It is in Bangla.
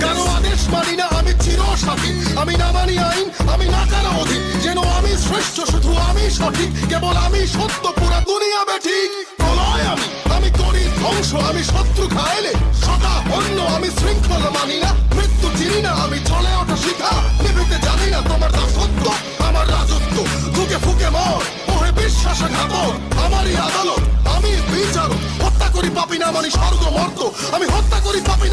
কেন আদেশ মানি না আমি চিরসাথী, আমি না মানি আইন, আমি না কারো অধীন, যেন আমি শ্রেষ্ঠ, শুধু আমি সঠিক, কেবল আমি সত্য, পুরা দুনিয়া বেঠিক। প্রলয় আমি করি ধ্বংস, আমি শত্রু খাইলে সদা অন্য, আমি শৃঙ্খলা মানি না, মৃত্যু চিনি না, আমি চলে ওঠা শিখা, নিভিতে জানি না তোমার দাসত্ব, আমার রাজত্ব, বুকে ফুকে মর ওহে বিশ্বাসঘাতক, আমারই আদালত, আমি বিচারক, হত্যা করি পাপি না মানি স্বর্গ মর্ত, আমি হত্যা করি পাপি